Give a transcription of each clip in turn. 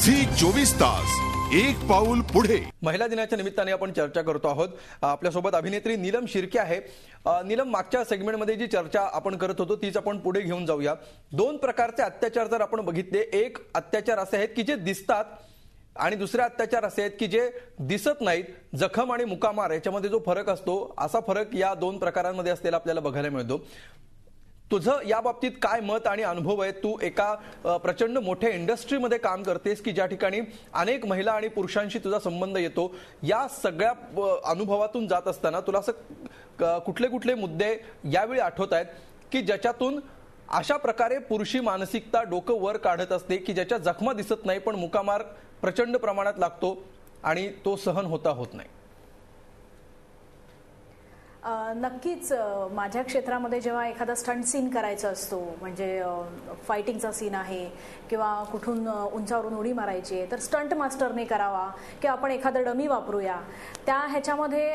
Zee 24 तास एक पाऊल पुढे। महिला दिनाच्या निमित्ताने आपण चर्चा करतो आहोत। आपल्यासोबत अभिनेत्री नीलम शिर्के आहे। नीलम, मागच्या सेगमेंटमध्ये जी चर्चा आपण करत होतो तीच आपण पुढे घेऊन जाऊया। दोन प्रकारचे अत्याचार जर आपण बघितले, एक अत्याचार असे आहेत की जे दिसतात आणि दुसरे अत्याचार असे आहेत की जे दिसत नाहीत। जखम आणि मुकामार याच्यामध्ये जो फरक असतो, असा फरक या दोन प्रकारांमध्ये असलेला आपल्याला बघायला मिळतो। तुझं या बाबतीत काय मत आणि अनुभव आहे? तू एका प्रचंड मोठ्या इंडस्ट्रीमध्ये काम करतेस की ज्या ठिकाणी अनेक महिला आणि पुरुषांशी तुझा संबंध येतो। या सगळ्या अनुभवातून जात असताना तुला असं कुठले कुठले मुद्दे यावेळी आठवत आहेत की ज्याच्यातून अशा प्रकारे पुरुषी मानसिकता डोकं वर काढत असते की ज्याच्या जखमा दिसत नाही पण मुकामार प्रचंड प्रमाणात लागतो आणि तो सहन होत नाही? नक्कीच माझ्या क्षेत्रामध्ये जेव्हा एखादा स्टंट सीन करायचा असतो, म्हणजे फायटिंगचा सीन आहे किंवा कुठून उंचावरून उडी मारायची आहे, तर स्टंट मास्टरने करावा किंवा आपण एखादा डमी वापरूया। त्या ह्याच्यामध्ये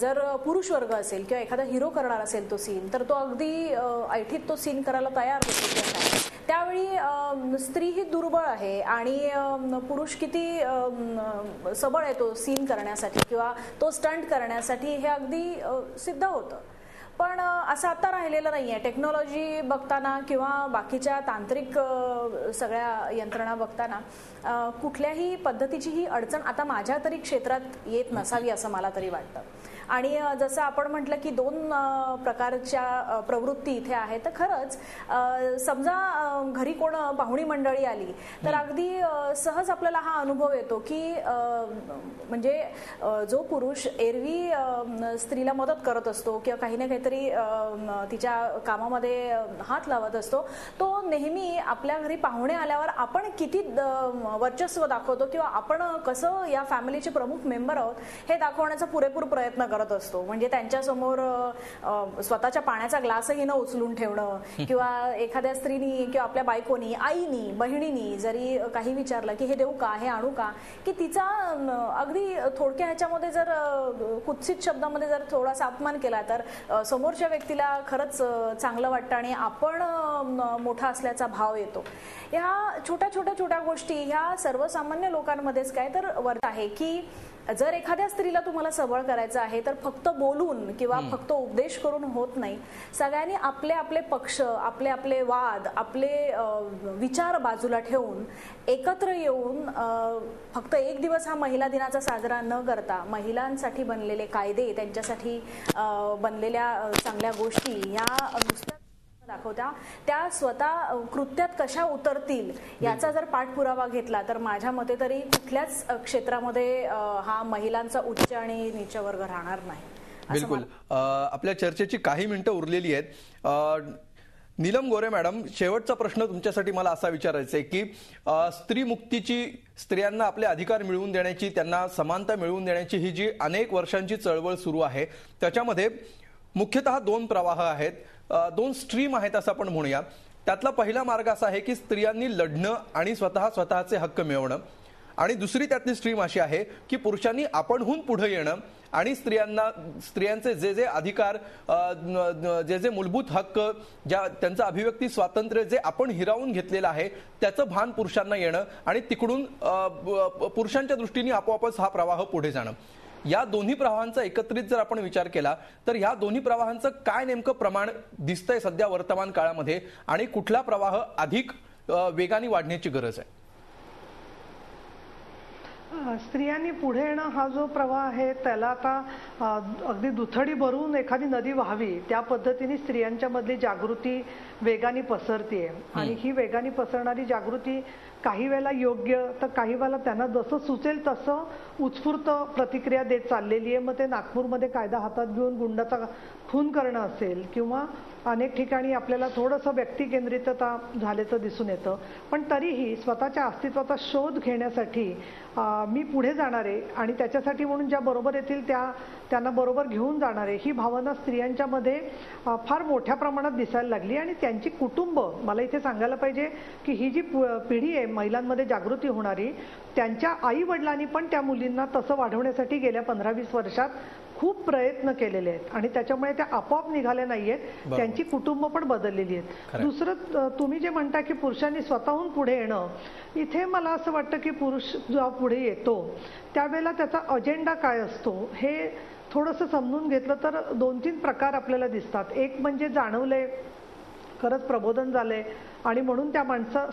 जर पुरुष वर्ग असेल किंवा एखादा हिरो करणार असेल तो सीन, तर तो अगदी ऐठीत तो सीन करायला तयार होतो। त्यावेळी स्त्री ही दुर्बळ आहे आणि पुरुष किती सबळ आहे तो सीन करण्यासाठी किंवा तो स्टंट करण्यासाठी हे अगदी सिद्ध होतं। पण असं आता राहिलेलं नाहीये। टेक्नॉलॉजी बघताना किंवा बाकीच्या तांत्रिक सगळ्या यंत्रणा बघताना कुठल्याही पद्धतीची ही अडचण आता माझ्या तरी क्षेत्रात येत नसावी असं मला तरी वाटतं। आणि जसं आपण म्हटलं की दोन प्रकारच्या प्रवृत्ती इथे आहेत, तर खरंच समजा घरी कोण पाहुणी मंडळी आली तर अगदी सहज आपल्याला हा अनुभव येतो की म्हणजे जो पुरुष एरवी स्त्रीला मदत करत असतो किंवा काही ना काहीतरी तिच्या कामामध्ये हात लावत असतो, तो नेहमी आपल्या घरी पाहुणे आल्यावर आपण किती वर्चस्व दाखवतो किंवा आपण कसं या फॅमिलीचे प्रमुख मेंबर आहोत हे दाखवण्याचा पुरेपूर प्रयत्न करत असतो। म्हणजे त्यांच्या समोर स्वतःच्या पाण्याचा ग्लासही न उचलून ठेवणं किंवा एखाद्या स्त्रीनी किंवा आपल्या बायकोनी, आईनी, बहिणीनी जरी काही विचारलं की हे देऊ का, हे आणू का, की तिचा अगदी थोडक्या ह्याच्यामध्ये जर कुत्सित शब्दामध्ये जर थोडासा अपमान केला तर समोरच्या व्यक्तीला खरंच चांगलं वाटतं आणि आपण मोठा असल्याचा भाव येतो। ह्या छोट्या गोष्टी ह्या सर्वसामान्य लोकांमध्येच काय तर वर्त आहे की जर एखाद्या स्त्रीला तुम्हाला सबळ करायचं आहे तर फक्त बोलून किंवा फक्त उपदेश करून होत नाही। सगळ्यांनी आपले आपले पक्ष, आपले आपले वाद, आपले विचार बाजूला ठेवून एकत्र येऊन फक्त एक दिवस हा महिला दिनाचा साजरा न करता महिलांसाठी बनलेले कायदे, त्यांच्यासाठी बनलेल्या चांगल्या गोष्टी ह्या नुसत्या दाखवत्या त्या स्वतः कृत्यात कशा उतरतील याचा जर पाठपुरावा घेतला तर माझ्या मते तरी कुठल्याच क्षेत्रामध्ये हा महिलांचा उच्च आणि नीच वर्ग राहणार नाही। बिलकुल। आपल्या चर्चेची काही मिनिटं उरलेली आहेत। नीलम गोरे मॅडम, शेवटचा प्रश्न तुमच्यासाठी मला असा विचारायचा आहे की स्त्री मुक्तीची, स्त्रियांना आपले अधिकार मिळवून देण्याची, त्यांना समानता मिळवून देण्याची ही जी अनेक वर्षांची चळवळ सुरू आहे, त्याच्यामध्ये मुख्यतः दोन प्रवाह आहेत, दोन स्ट्रीम आहेत असं आपण म्हणूया। त्यातला पहिला मार्ग असा आहे की स्त्रियांनी लढणं आणि स्वतःचे हक्क मिळवणं, आणि दुसरी त्यातली स्ट्रीम अशी आहे की पुरुषांनी आपणहून पुढे येणं आणि स्त्रियांचे जे अधिकार, जे मूलभूत हक्क, ज्या त्यांचं अभिव्यक्ती स्वातंत्र्य जे आपण हिरावून घेतलेलं आहे त्याचं भान पुरुषांना येणं आणि तिकडून पुरुषांच्या दृष्टीने आपोआपच हा प्रवाह पुढे जाणं। या दोन्ही प्रवाहांचा एकत्रित जर आपण विचार केला तर या दोन्ही प्रवाहांचं काय नेमकं प्रमाण दिसतंय सध्या वर्तमान काळामध्ये आणि कुठला प्रवाह अधिक वेगाने वाढण्याची गरज आहे? स्त्रियांनी पुढे येणं हा जो प्रवाह आहे त्याला आता अगदी दुथडी भरून एखादी नदी व्हावी त्या पद्धतीने स्त्रियांच्या मधली जागृती वेगाने पसरते आणि ही वेगाने पसरणारी जागृती काही वेळेला योग्य तर काही वेळेला त्यांना जसं सुचेल तसं उत्स्फूर्त प्रतिक्रिया देत चाललेली आहे। मग ते नागपूरमध्ये कायदा हातात घेऊन गुंडाचा खून करणं असेल किंवा अनेक ठिकाणी आपल्याला थोडंसं व्यक्तिकेंद्रितता झाल्याचं दिसून येतं, पण तरीही स्वतःच्या अस्तित्वाचा शोध घेण्यासाठी मी पुढे जाणारे आणि त्याच्यासाठी म्हणून ज्या बरोबर येतील त्यांना बरोबर घेऊन जाणारे ही भावना स्त्रियांच्या मध्ये फार मोठ्या प्रमाणात दिसायला लागली। आणि त्यांची कुटुंब, मला इथे सांगायला पाहिजे की ही जी पिढी आहे महिलांमध्ये जागृती होणारी, त्यांच्या आई वडिलांनी पण त्या मुलींना तसं वाढवण्यासाठी गेल्या 15-20 वर्षात खूप प्रयत्न केलेले आहेत आणि त्याच्यामुळे त्या आपोआप निघाल्या नाहीयेत, त्यांची कुटुंब पण बदललेली आहेत. दुसरं तुम्ही जे म्हणता की पुरुषांनी स्वतःहून पुढे येणं, इथे मला असं वाटतं की पुरुष जेव्हा पुढे येतो त्यावेळेला त्याचा अजेंडा काय असतो हे थोडंसं समजून घेतलं तर 2-3 प्रकार आपल्याला दिसतात. एक म्हणजे जाणवलंय खरंच प्रबोधन झालंय आणि म्हणून त्या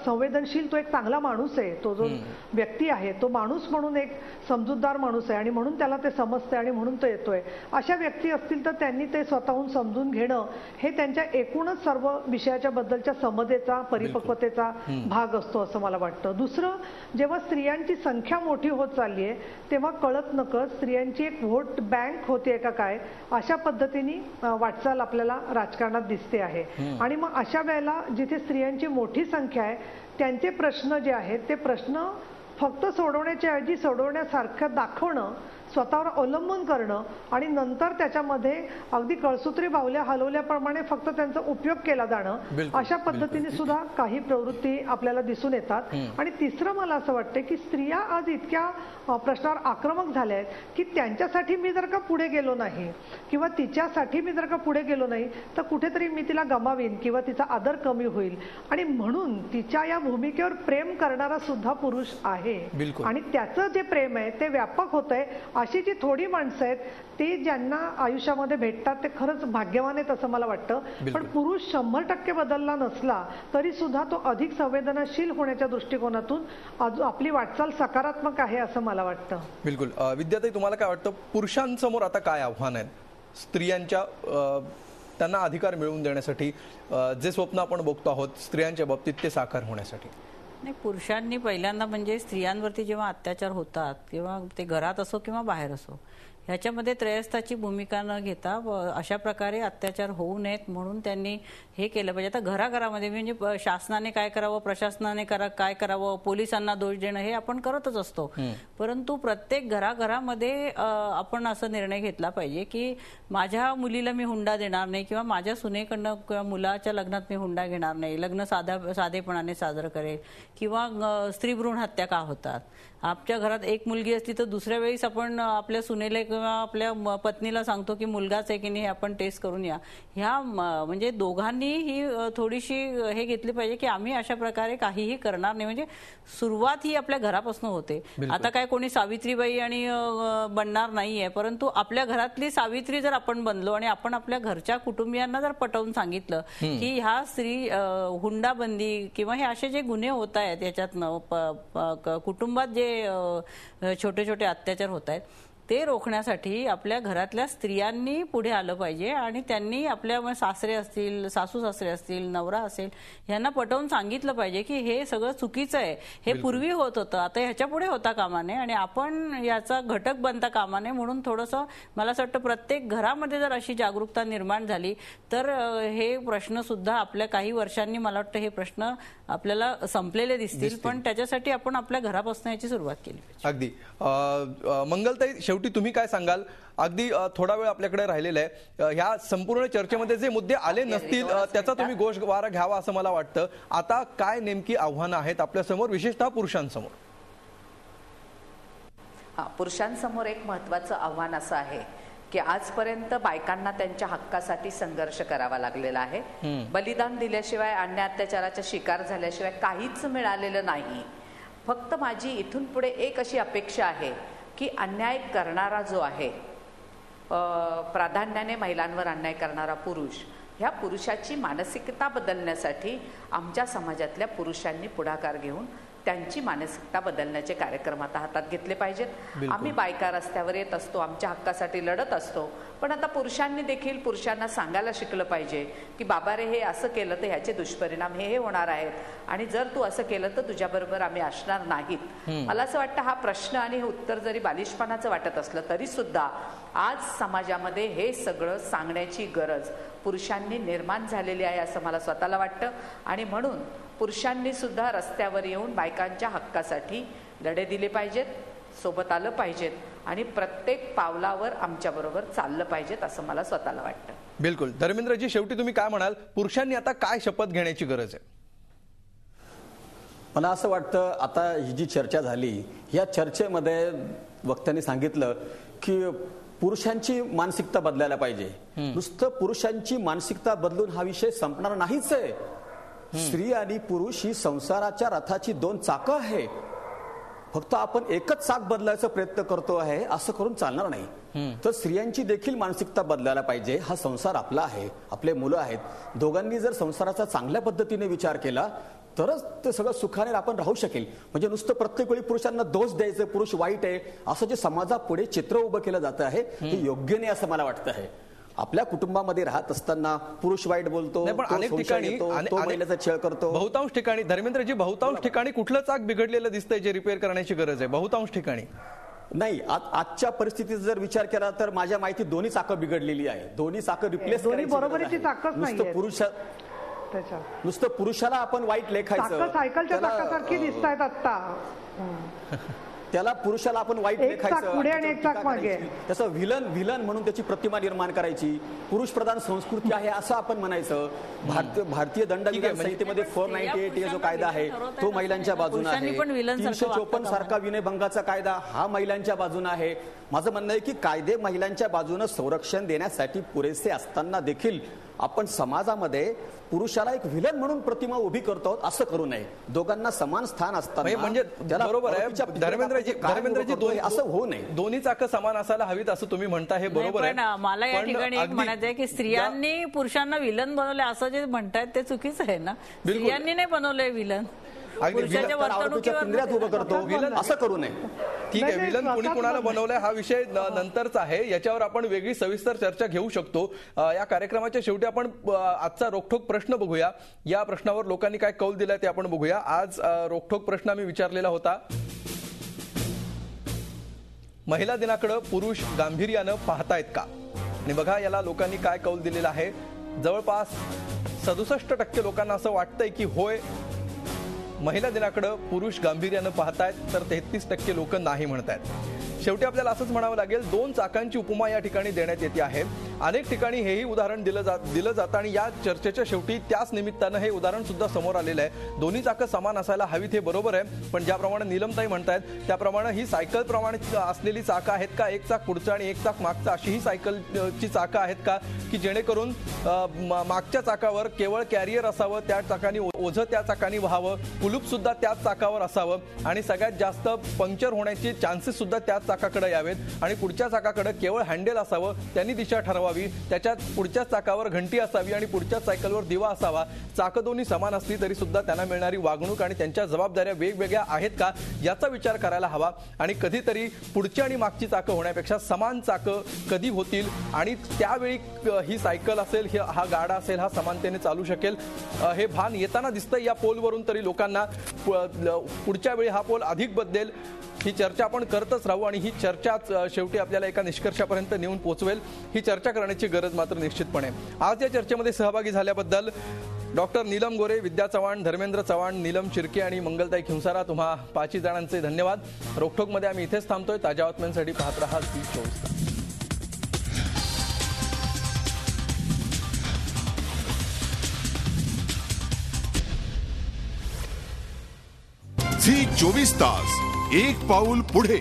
संवेदनशील तो एक चांगला माणूस आहे, तो जो व्यक्ती आहे तो माणूस म्हणून एक समजूतदार माणूस आहे आणि म्हणून त्याला ते समजतंय आणि म्हणून तो येतोय. अशा व्यक्ती असतील तर त्यांनी ते स्वतःहून समजून घेणं हे त्यांच्या एकूणच सर्व विषयाच्या बद्दलच्या समतेचा परिपक्वतेचा भाग असतो असं मला वाटतं. दुसरं, जेव्हा स्त्रियांची संख्या मोठी होत चालली आहे तेव्हा कळत नकळत स्त्रियांची एक व्होट बँक होते का काय अशा पद्धतीने वाटचाल आपल्याला राजकारणात दिसते आहे. आणि मग अशा वेळेला जिथे स्त्रियांची मोठी संख्या आहे त्यांचे प्रश्न जे आहेत ते प्रश्न फक्त सोडवण्याच्या ऐवजी सोडवण्यासारखं दाखवणं, स्वतःवर अवलंबून करणं आणि नंतर त्याच्यामध्ये अगदी कळसूत्री बाहुल्या हलवल्याप्रमाणे फक्त त्यांचा उपयोग केला जाणं, अशा पद्धतीने सुद्धा काही प्रवृत्ती आपल्याला दिसून येतात. आणि तिसरं मला असं वाटतं की स्त्रिया आज इतक्या प्रश्नावर आक्रमक झाल्या आहेत की त्यांच्यासाठी मी जर का पुढे गेलो नाही किंवा तिच्यासाठी मी जर का पुढे गेलो नाही तर कुठेतरी मी तिला गमावीन किंवा तिचा आदर कमी होईल आणि म्हणून तिच्या या भूमिकेवर प्रेम करणारा सुद्धा पुरुष आहे आणि त्याचं जे प्रेम आहे ते व्यापक होतंय. अशी जी थोडी माणसं आहेत ते ज्यांना आयुष्यामध्ये भेटतात ते खरंच भाग्यवान आहेत असं मला वाटतं. पण पुरुष 100% बदलला नसला तरी सुद्धा तो अधिक संवेदनशील होण्याच्या दृष्टिकोनातून आपली वाटचाल सकारात्मक आहे असं मला वाटतं. बिलकुल. विद्याताई, तुम्हाला काय वाटतं पुरुषांसमोर आता काय आव्हान आहेत स्त्रियांच्या त्यांना अधिकार मिळवून देण्यासाठी, जे स्वप्न आपण बघतो आहोत स्त्रियांच्या बाबतीत ते साकार होण्यासाठी? नाही, पुरुषांनी पहिल्यांदा म्हणजे स्त्रियांवरती जेव्हा अत्याचार होतात किंवा ते घरात असो किंवा बाहेर असो ह्याच्यामध्ये त्रयस्थाची भूमिका न घेता अशा प्रकारे अत्याचार होऊ नयेत म्हणून त्यांनी हे केलं पाहिजे. आता घराघरामध्ये म्हणजे शासनाने काय करावं, प्रशासनाने काय करावं, पोलिसांना दोष देणं हे आपण करतच असतो, परंतु प्रत्येक घराघरामध्ये आपण असा निर्णय घेतला पाहिजे की माझ्या मुलीला मी हुंडा देणार नाही किंवा माझ्या सुनेकडनं किंवा मुलाच्या लग्नात मी हुंडा घेणार नाही, लग्न साधेपणाने साजरं करेल. किंवा स्त्री भ्रूण हत्या का होतात, आपल्या घरात एक मुलगी असली तर दुसऱ्या वेळेस आपण आपल्या सुनेला किंवा आपल्या पत्नीला सांगतो की मुलगाच आहे की नाही हे आपण टेस्ट करून या. ह्या म्हणजे दोघांनी ही थोडीशी हे घेतली पाहिजे की आम्ही अशा प्रकारे काहीही करणार नाही. म्हणजे सुरुवात ही आपल्या घरापासून होते. आता काय कोणी सावित्रीबाई आणि बनणार नाहीये, परंतु आपल्या घरातली सावित्री जर आपण बनलो आणि आपण आपल्या घरच्या कुटुंबियांना जर पटवून सांगितलं की ह्या स्त्री हुंडाबंदी किंवा हे असे जे गुन्हे होत आहेत याच्यातनं कुटुंबात जे छोटे छोटे अत्याचार होत आहेत ते रोखण्यासाठी आपल्या घरातल्या स्त्रियांनी पुढे आलं पाहिजे आणि त्यांनी आपल्या सासरे असतील, सासू सासरे असतील, नवरा असेल यांना पटवून सांगितलं पाहिजे की हे सगळं चुकीचं आहे, हे पूर्वी होत होतं, आता ह्याच्या पुढे होता कामा नये आणि आपण याचा घटक बनता कामा नये. म्हणून थोडंसं मला असं वाटतं प्रत्येक घरामध्ये जर अशी जागरूकता निर्माण झाली तर हे प्रश्न सुद्धा आपल्या काही वर्षांनी मला वाटतं हे प्रश्न आपल्याला संपलेले दिसतील. पण त्याच्यासाठी आपण आपल्या घरापासून याची सुरुवात केली पाहिजे. अगदी. मंगलताई, शेवटी तुम्ही काय सांगाल? अगदी थोडा वेळ आपल्याकडे राहिलेला आहे. ह्या संपूर्ण चर्चेमध्ये जे मुद्दे आले नसतील त्याचा तुम्ही गोषवारा घ्यावा असं मला वाटतं. आता काय नेमकी आव्हानं आहेत आपल्यासमोर, विशेषतः पुरुषांसमोर? पुरुषांसमोर एक महत्त्वाचं आव्हान असं आहे की आजपर्यंत बायकांना त्यांच्या हक्कासाठी संघर्ष करावा लागलेला आहे. बलिदान दिल्याशिवाय, अन्याय अत्याचाराच्या शिकार झाल्याशिवाय काहीच मिळालेलं नाही. फक्त माझी इथून पुढे एक अशी अपेक्षा आहे की अन्याय करणारा जो आहे, प्राधान्याने महिलांवर अन्याय करणारा पुरुष, ह्या पुरुषाची मानसिकता बदलण्यासाठी आमच्या समाजातल्या पुरुषांनी पुढाकार घेऊन त्यांची मानसिकता बदलण्याचे कार्यक्रम आता हातात घेतले पाहिजेत. आम्ही बायका रस्त्यावर येत असतो, आमच्या हक्कासाठी लढत असतो, पण आता पुरुषांनी देखील पुरुषांना सांगायला शिकलं पाहिजे की बाबा रे, हे असं केलं तर ह्याचे दुष्परिणाम हे होणार आहेत आणि जर तू असं केलं तर तुझ्याबरोबर आम्ही असणार नाहीत. मला असं वाटतं हा प्रश्न आणि हे उत्तर जरी बालिशपणाचं वाटत असलं तरी सुद्धा आज समाजामध्ये हे सगळं सांगण्याची गरज पुरुषांनी निर्माण झालेली आहे असं मला स्वतःला वाटतं. आणि म्हणून पुरुषांनी सुद्धा रस्त्यावर येऊन बायकांच्या हक्कासाठी लढे दिले पाहिजेत, सोबत आलं पाहिजेत आणि प्रत्येक पावलावर आमच्याबरोबर चाललं पाहिजेत असं मला स्वतःला वाटतं. बिलकुल. धर्मेंद्रजी, शेवटी तुम्ही काय म्हणाल? पुरुषांनी आता काय शपथ घेण्याची गरज आहे? मला असं वाटतं आता ही जी चर्चा झाली या चर्चेमध्ये वक्त्यांनी सांगितलं की पुरुषांची मानसिकता बदलायला पाहिजे. नुसतं पुरुषांची मानसिकता बदलून हा विषय संपणार नाहीच आहे. स्त्री आणि पुरुष ही संसाराच्या रथाची 2 चाकं आहे. फक्त आपण एकच चाक बदलायचा प्रयत्न करतो आहे असं करून चालणार नाही. तर स्त्रियांची देखील मानसिकता बदलायला पाहिजे. हा संसार आपला आहे, आपले मुलं आहेत. दोघांनी जर संसाराचा चांगल्या पद्धतीने विचार केला तरच ते सगळं सुखाने आपण राहू शकेल. म्हणजे नुसतं प्रत्येक वेळी पुरुषांना दोष द्यायचं, पुरुष वाईट आहे असं जे समाजापुढे चित्र उभं केलं जातं आहे हे योग्य नाही असं मला वाटतं आहे. आपल्या कुटुंबामध्ये राहत असताना पुरुष वाईट बोलतो, पण अनेक ठिकाणी तो महिलेचा छळ करतो. बहुतांश ठिकाणी धर्मेंद्रजी, बहुतांश ठिकाणी कुठलं चाक बिघडलेलं दिसतंय जे रिपेअर करण्याची गरज आहे? बहुतांश ठिकाणी नाही. आजच्या परिस्थितीत जर विचार केला तर माझ्या माहिती दोन्ही चाकं बिघडलेली आहे. दोन्ही चाकं रिप्लेस बरोबरीची चाकच नाहीये. नुसतं पुरुषाला आपण वाईट लेखायचं, सायकलच्या चाकासारखी दिसतायत आता. त्याला पुरुषाला आपण वाईट लेखायचं, पुढे आणि एक चाक मागे, त्याचं विलन म्हणून त्याची प्रतिमा निर्माण करायची. पुरुष प्रधान संस्कृती आहे असं आपण म्हणायचं. भारतीय दंडविधान संहितेमध्ये 498 जो कायदा आहे तो महिलांच्या बाजूने आहे. 354 सारखा विनयभंगाचा कायदा हा महिलांच्या बाजूने आहे. माझं म्हणणं आहे की कायदे महिलांच्या बाजूने संरक्षण देण्यासाठी पुरेसे असताना देखील आपण समाजामध्ये पुरुषाला एक विलन म्हणून प्रतिमा उभी करतो असं करू नये. दोघांना समान स्थान असताना म्हणजे बरोबर आहे धर्मेंद्रजी, असं होऊ नये. दोन्ही चाकं समान असायला हवीत असं तुम्ही म्हणता, हे बरोबर आहे. मला या ठिकाणी एक म्हणायचं आहे की स्त्रियांनी पुरुषांना विलन बनवले असं जे म्हणतायत ते चुकीचं आहे ना. स्त्रियांनी नाही बनवलंय विलन, पुरुषाच्या वर्तणुकीवर असं करू नये. ठीक आहे, विलन कोणी कोणाला बनवलंय हा विषय नंतरचा आहे. याच्यावर आपण वेगळी सविस्तर चर्चा घेऊ शकतो. या कार्यक्रमाच्या शेवटी आपण आजचा रोखठोक प्रश्न बघूया. या प्रश्नावर लोकांनी काय कौल दिलाय ते आपण बघूया. आज रोखठोक प्रश्न आम्ही विचारलेला होता, महिला दिनाकडे पुरुष गांभीर्यानं पाहतायत का? आणि बघा याला लोकांनी काय कौल दिलेला आहे. जवळपास 67% लोकांना असं वाटतंय की होय, महिला दिनाकडे पुरुष गांभीर्यानं पाहतायत, तर 33% लोक नाही म्हणतायत. शेवटी आपल्याला असंच म्हणावं लागेल, 2 चाकांची उपमा या ठिकाणी देण्यात येते आहे. अनेक ठिकाणी हेही उदाहरण दिलं जातं आणि या चर्चेच्या शेवटी त्याच निमित्तानं हे उदाहरण सुद्धा समोर आलेलं आहे. दोन्ही चाकं समान असायला हवीत हे बरोबर आहे, पण ज्याप्रमाणे नीलमताई म्हणतायत त्याप्रमाणे ही सायकल प्रमाणे असलेली चाकं आहेत का? एक चाक पुढचं आणि एक चाक मागचं अशी ही सायकलची चाकं आहेत का की जेणेकरून मागच्या चाकावर केवळ कॅरियर असावं, त्या चाकाने ओझं त्या चाकाने व्हावं, कुलूप सुद्धा त्याच चाकावर असावं आणि सगळ्यात जास्त पंक्चर होण्याचे चान्सेस सुद्धा त्याच चाकाकडे यावेत आणि पुढच्या चाकाकडे केवळ हँडल असावं, त्यांनी दिशा ठरवावी, त्याच्यात पुढच्या चाकावर घंटी असावी आणि पुढच्या सायकलवर दिवा असावा. चाकं दोन्ही समान असली तरी सुद्धा त्यांना मिळणारी वागणूक आणि त्यांच्या जबाबदाऱ्या वेगवेगळ्या आहेत का याचा विचार करायला हवा. आणि कधीतरी पुढची आणि मागची चाकं होण्यापेक्षा समान चाकं कधी होतील आणि त्यावेळी ही सायकल असेल, हा गाडा असेल, हा समानतेने चालू शकेल हे भान येताना दिसतंय या पोलवरून. तरी लोकांना पुढच्या वेळी हा पोल अधिक बदलेल. ही चर्चा आपण करतच राहू आणि ही चर्चा शेवटी आपल्याला एका निष्कर्षापर्यंत नेऊन पोहोचवेल. ही चर्चा करण्याची गरज मात्र निश्चितपणे. आज या चर्चेमध्ये सहभागी झाल्याबद्दल डॉक्टर नीलम गोरे, विद्या चव्हाण, धर्मेंद्र चव्हाण, नीलम चिरके आणि मंगलताई खिंवसारा, तुम्हा 5 जणांचे धन्यवाद. रोखठोकमध्ये आम्ही इथेच थांबतोय. ताज्या बातम्यांसाठी पाहत रहा झी24. झी 24 तास, एक पाऊल पुढे.